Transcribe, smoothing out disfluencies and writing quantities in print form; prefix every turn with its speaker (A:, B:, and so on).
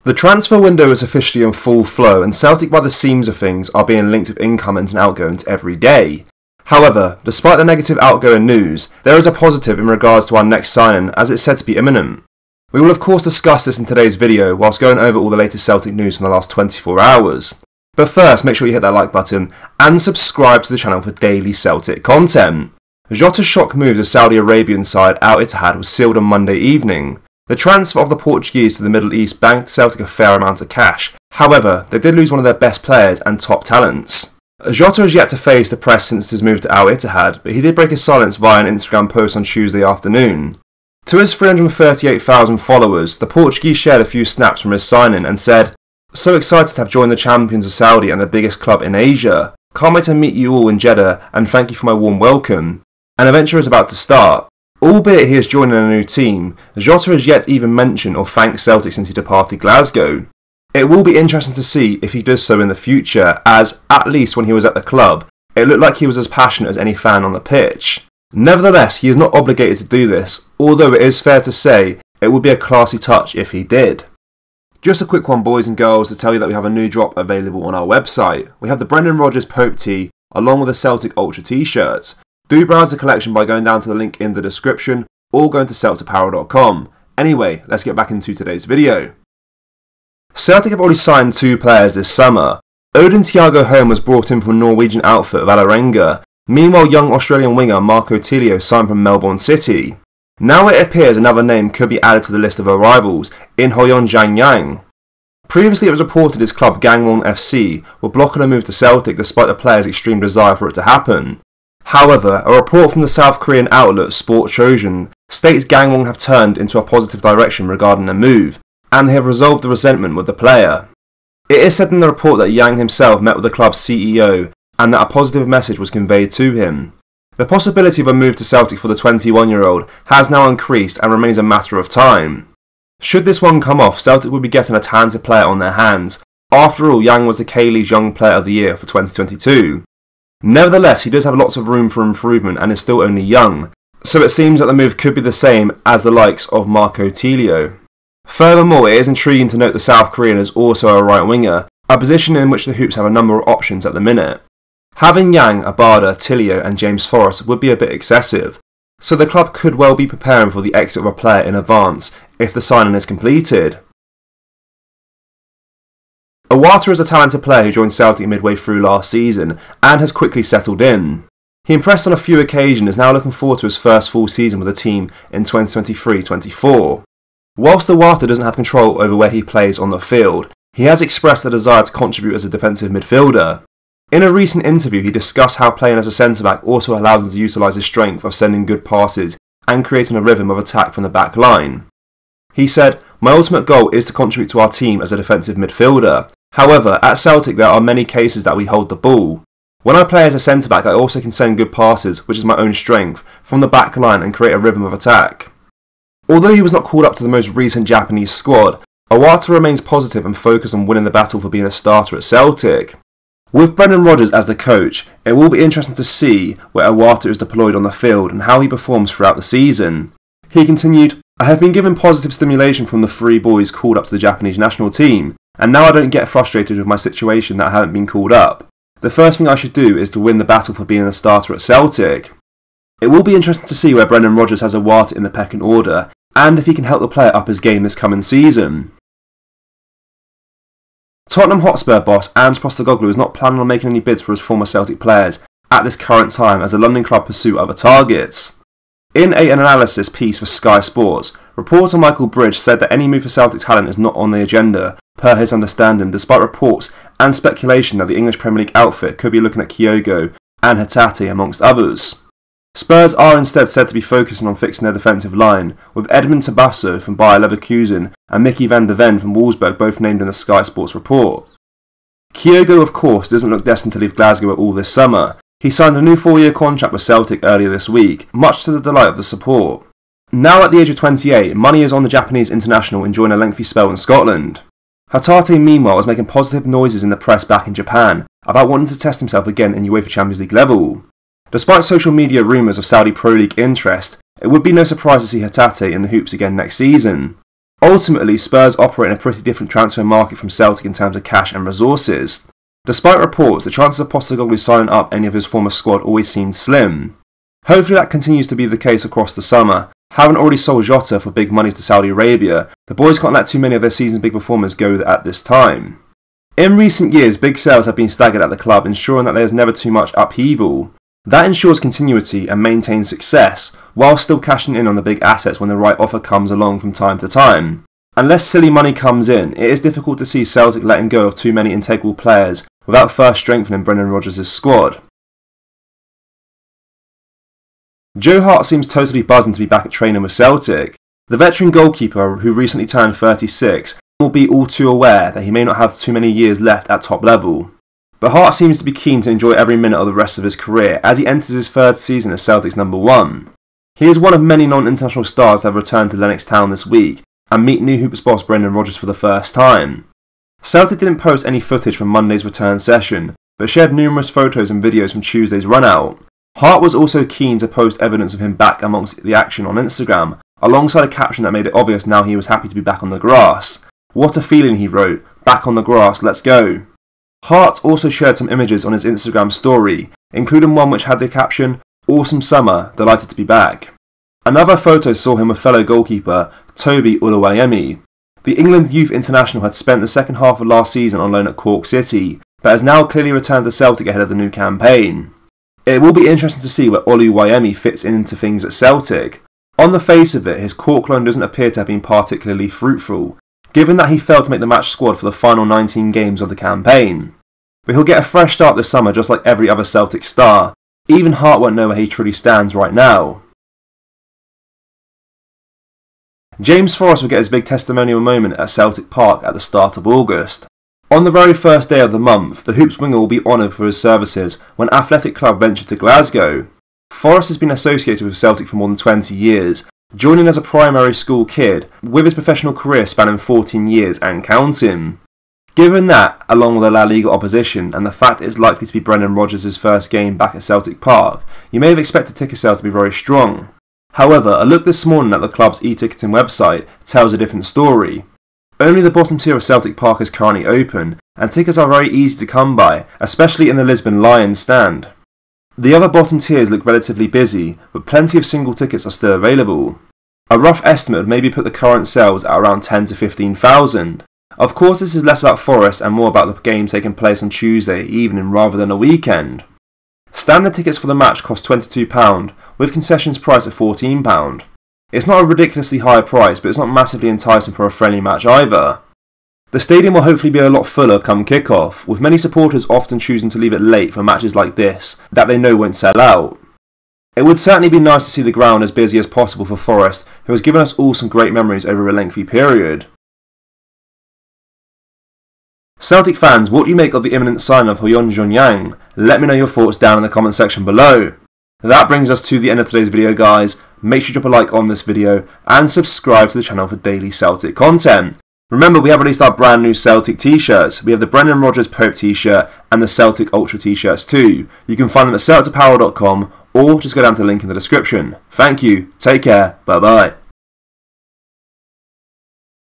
A: The transfer window is officially in full flow, and Celtic by the seams of things are being linked with incomings and outgoings every day. However, despite the negative outgoing news, there is a positive in regards to our next signing, as it's said to be imminent. We will of course discuss this in today's video whilst going over all the latest Celtic news from the last 24 hours. But first, make sure you hit that like button and subscribe to the channel for daily Celtic content. Jota's shock move to Saudi Arabian side Al Ittihad was sealed on Monday evening. The transfer of the Portuguese to the Middle East banked Celtic a fair amount of cash. However, they did lose one of their best players and top talents. Jota has yet to face the press since his move to Al Ittihad, but he did break his silence via an Instagram post on Tuesday afternoon. To his 338,000 followers, the Portuguese shared a few snaps from his signing and said, "So excited to have joined the champions of Saudi and the biggest club in Asia. Can't wait to meet you all in Jeddah and thank you for my warm welcome. An adventure is about to start." Albeit he is joining a new team, Jota has yet even mentioned or thanked Celtic since he departed Glasgow. It will be interesting to see if he does so in the future, as, at least when he was at the club, it looked like he was as passionate as any fan on the pitch. Nevertheless, he is not obligated to do this, although it is fair to say it would be a classy touch if he did. Just a quick one, boys and girls, to tell you that we have a new drop available on our website. We have the Brendan Rodgers Pope tee, along with the Celtic Ultra t-shirts. Do browse the collection by going down to the link in the description or going to celticapparel.com. Anyway, let's get back into today's video. Celtic have already signed 2 players this summer. Odin Thiago Holm was brought in from Norwegian outfit Vålerenga. Meanwhile, young Australian winger Marco Tilio signed from Melbourne City. Now it appears another name could be added to the list of arrivals in Hoyon Zhang Yang. Previously it was reported his club Gangwon FC were blocking a move to Celtic despite the player's extreme desire for it to happen. However, a report from the South Korean outlet Sport Trojan states Gangwon have turned into a positive direction regarding the move, and they have resolved the resentment with the player. It is said in the report that Yang himself met with the club's CEO and that a positive message was conveyed to him. The possibility of a move to Celtic for the 21-year-old has now increased and remains a matter of time. Should this one come off, Celtic would be getting a talented player on their hands. After all, Yang was the K-League's Young Player of the Year for 2022. Nevertheless, he does have lots of room for improvement and is still only young, so it seems that the move could be the same as the likes of Marco Tilio. Furthermore, it is intriguing to note the South Korean is also a right winger, a position in which the Hoops have a number of options at the minute. Having Yang, Abada, Tilio and James Forrest would be a bit excessive, so the club could well be preparing for the exit of a player in advance if the signing is completed. Iwata is a talented player who joined Celtic midway through last season and has quickly settled in. He impressed on a few occasions and is now looking forward to his first full season with the team in 2023-24. Whilst Iwata doesn't have control over where he plays on the field, he has expressed a desire to contribute as a defensive midfielder. In a recent interview, he discussed how playing as a centre-back also allows him to utilise his strength of sending good passes and creating a rhythm of attack from the back line. He said, "My ultimate goal is to contribute to our team as a defensive midfielder. However, at Celtic there are many cases that we hold the ball. When I play as a centre-back, I also can send good passes, which is my own strength, from the back line and create a rhythm of attack." Although he was not called up to the most recent Japanese squad, Iwata remains positive and focused on winning the battle for being a starter at Celtic. With Brendan Rodgers as the coach, it will be interesting to see where Iwata is deployed on the field and how he performs throughout the season. He continued, "I have been given positive stimulation from the 3 boys called up to the Japanese national team, and now I don't get frustrated with my situation that I haven't been called up. The first thing I should do is to win the battle for being a starter at Celtic." It will be interesting to see where Brendan Rodgers has Iwata in the pecking order, and if he can help the player up his game this coming season. Tottenham Hotspur boss Ange Postecoglou is not planning on making any bids for his former Celtic players at this current time as the London club pursue other targets. In an analysis piece for Sky Sports, reporter Michael Bridge said that any move for Celtic talent is not on the agenda, per his understanding, despite reports and speculation that the English Premier League outfit could be looking at Kyogo and Hatate amongst others. Spurs are instead said to be focusing on fixing their defensive line, with Edmund Tabasso from Bayer Leverkusen and Mickey van der Ven from Wolfsburg both named in the Sky Sports report. Kyogo, of course, doesn't look destined to leave Glasgow at all this summer. He signed a new 4-year contract with Celtic earlier this week, much to the delight of the support. Now at the age of 28, money is on the Japanese international enjoying a lengthy spell in Scotland. Hatate, meanwhile, was making positive noises in the press back in Japan about wanting to test himself again in UEFA Champions League level. Despite social media rumours of Saudi Pro League interest, it would be no surprise to see Hatate in the hoops again next season. Ultimately, Spurs operate in a pretty different transfer market from Celtic in terms of cash and resources. Despite reports, the chances of Postecoglou signing up any of his former squad always seemed slim. Hopefully that continues to be the case across the summer. Having already sold Jota for big money to Saudi Arabia, the boys can't let too many of their season's big performers go at this time. In recent years, big sales have been staggered at the club, ensuring that there is never too much upheaval. That ensures continuity and maintains success, while still cashing in on the big assets when the right offer comes along from time to time. Unless silly money comes in, it is difficult to see Celtic letting go of too many integral players without first strengthening Brendan Rodgers' squad. Joe Hart seems totally buzzing to be back at training with Celtic. The veteran goalkeeper, who recently turned 36, will be all too aware that he may not have too many years left at top level. But Hart seems to be keen to enjoy every minute of the rest of his career as he enters his third season as Celtic's #1. He is one of many non-international stars that have returned to Lennox Town this week and meet new Hoops boss Brendan Rodgers for the first time. Celtic didn't post any footage from Monday's return session, but shared numerous photos and videos from Tuesday's run-out. Hart was also keen to post evidence of him back amongst the action on Instagram, alongside a caption that made it obvious now he was happy to be back on the grass. "What a feeling," he wrote, "back on the grass, let's go." Hart also shared some images on his Instagram story, including one which had the caption, "Awesome summer, delighted to be back." Another photo saw him with fellow goalkeeper Toby Oluwayemi. The England youth international had spent the second half of last season on loan at Cork City, but has now clearly returned to Celtic ahead of the new campaign. It will be interesting to see where Oluwayemi fits into things at Celtic. On the face of it, his Cork loan doesn't appear to have been particularly fruitful, given that he failed to make the match squad for the final 19 games of the campaign. But he'll get a fresh start this summer just like every other Celtic star. Even Hart won't know where he truly stands right now. James Forrest will get his big testimonial moment at Celtic Park at the start of August. On the very first day of the month, the Hoops winger will be honoured for his services when Athletic Club venture to Glasgow. Forrest has been associated with Celtic for more than 20 years, joining as a primary school kid, with his professional career spanning 14 years and counting. Given that, along with the La Liga opposition, and the fact it is likely to be Brendan Rodgers' first game back at Celtic Park, you may have expected ticket sales to be very strong. However, a look this morning at the club's e-ticketing website tells a different story. Only the bottom tier of Celtic Park is currently open, and tickets are very easy to come by, especially in the Lisbon Lions stand. The other bottom tiers look relatively busy, but plenty of single tickets are still available. A rough estimate would maybe put the current sales at around 10 to 15,000. Of course, this is less about Forest and more about the game taking place on Tuesday evening rather than a weekend. Standard tickets for the match cost £22, with concessions priced at £14. It's not a ridiculously high price, but it's not massively enticing for a friendly match either. The stadium will hopefully be a lot fuller come kick-off, with many supporters often choosing to leave it late for matches like this that they know won't sell out. It would certainly be nice to see the ground as busy as possible for Forest, who has given us all some great memories over a lengthy period. Celtic fans, what do you make of the imminent signing of Hyon Jong-yang? Let me know your thoughts down in the comment section below. That brings us to the end of today's video, guys. Make sure to drop a like on this video and subscribe to the channel for daily Celtic content. Remember, we have released our brand new Celtic t-shirts. We have the Brendan Rodgers Pope t-shirt and the Celtic Ultra t-shirts too. You can find them at celticapparel.com or just go down to the link in the description. Thank you, take care, bye bye.